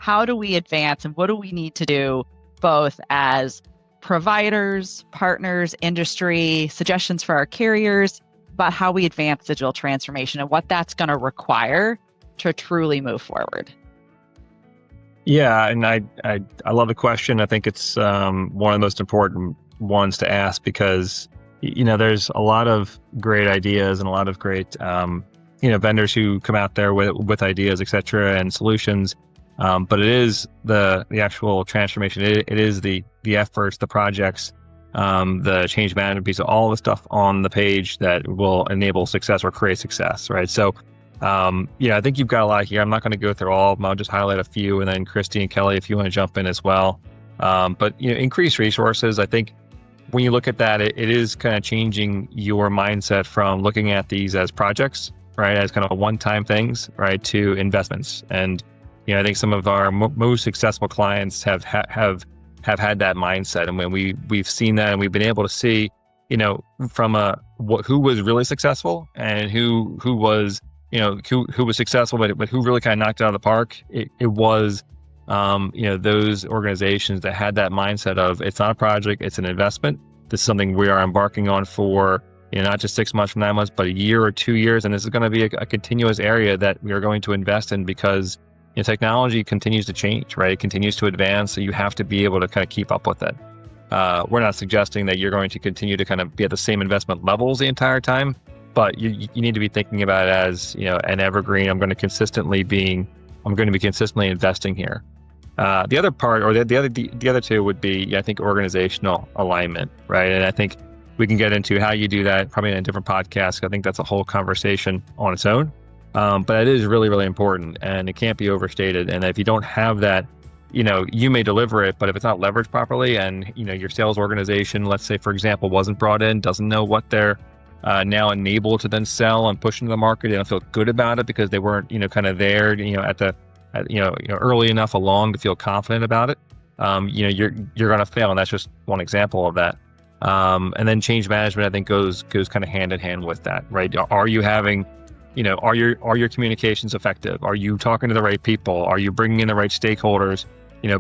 how do we advance and what do we need to do both as providers, partners, industry, suggestions for our carriers, about how we advance digital transformation and what that's going to require to truly move forward? Yeah, and I love the question. I think it's one of the most important ones to ask because there's a lot of great ideas and a lot of great vendors who come out there with ideas, et cetera, and solutions. But it is the actual transformation. It is the efforts, the projects, the change management piece, all the stuff on the page that will enable success or create success, right? So, I think you've got a lot here. I'm not going to go through all of them. I'll just highlight a few, and then Christy and Kellie, if you want to jump in as well. But increased resources. I think when you look at that, it is kind of changing your mindset from looking at these as projects, right, as kind of one-time things, right, to investments. And I think some of our most successful clients have had that mindset, and when we've seen that, and we've been able to see, from who was really successful and who was who was successful, but who really kind of knocked it out of the park. It was those organizations that had that mindset of it's not a project, it's an investment. This is something we are embarking on for not just 6 months from 9 months, but a year or 2 years, and this is going to be a continuous area that we are going to invest in because technology continues to change, right? It continues to advance, so you have to be able to kind of keep up with it. We're not suggesting that you're going to continue to kind of be at the same investment levels the entire time, but you need to be thinking about it as an evergreen. I'm going to be consistently investing here. The other part, or the other two, would be I think organizational alignment, right? And I think we can get into how you do that probably in a different podcast. I think that's a whole conversation on its own. But it is really, really important, and it can't be overstated. And if you don't have that, you may deliver it, but if it's not leveraged properly, and your sales organization, let's say for example, wasn't brought in, doesn't know what they're now enabled to then sell and push into the market, they don't feel good about it because they weren't kind of there early enough along to feel confident about it. You're going to fail, and that's just one example of that. And then change management, I think, goes kind of hand in hand with that, right? Are you having are your communications effective? Are you talking to the right people? Are you bringing in the right stakeholders,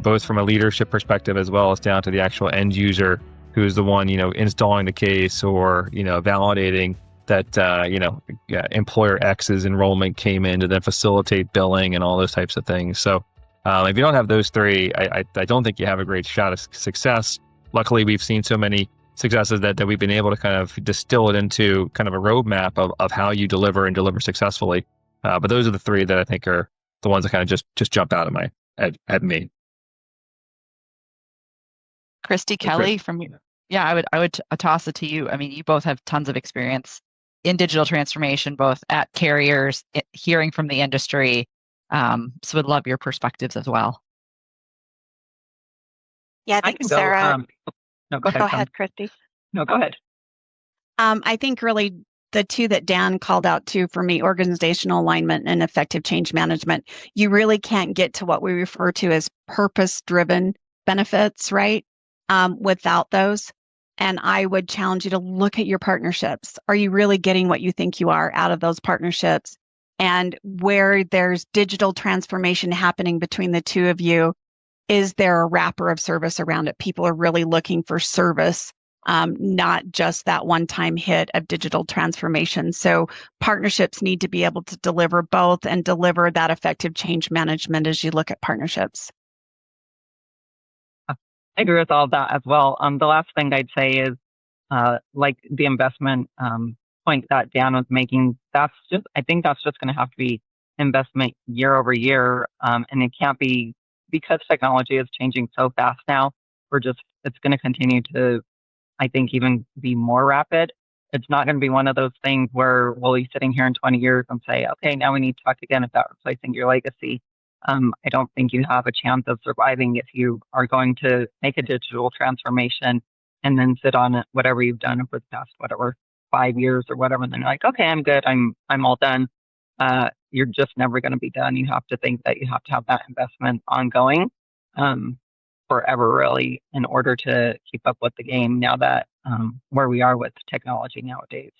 both from a leadership perspective as well as down to the actual end user who's the one, installing the case or, validating that, employer X's enrollment came in to then facilitate billing and all those types of things. So if you don't have those three, I don't think you have a great shot of success. Luckily, we've seen so many successes that we've been able to kind of distill it into kind of a roadmap of how you deliver successfully. But those are the three that I think are the ones that kind of just jump out at me. Christy, Kellie, from you. Yeah, I would toss it to you. I mean, you both have tons of experience in digital transformation, both at carriers, hearing from the industry. So would love your perspectives as well. Yeah, I think Sarah. No, go ahead. Go ahead, Christy. No, go ahead. I think really the two that Dan called out too for me, organizational alignment and effective change management. You really can't get to what we refer to as purpose-driven benefits, right? Without those. And I would challenge you to look at your partnerships. Are you really getting what you think you are out of those partnerships? And where there's digital transformation happening between the two of you, is there a wrapper of service around it? People are really looking for service, not just that one-time hit of digital transformation. So partnerships need to be able to deliver both and deliver that effective change management as you look at partnerships. I agree with all of that as well. The last thing I'd say is, like the investment point that Dan was making, I think that's just going to have to be investment year over year. And it can't be, because technology is changing so fast now, it's going to continue to, I think, even be more rapid. It's not going to be one of those things where we'll be sitting here in 20 years and say, okay, now we need to talk again about replacing your legacy. I don't think you have a chance of surviving if you are going to make a digital transformation and then sit on it, whatever you've done over the past, 5 years or whatever. And then you're like, okay, I'm good. I'm all done. You're just never going to be done. You have to think that you have to have that investment ongoing forever, really, in order to keep up with the game now that where we are with technology nowadays.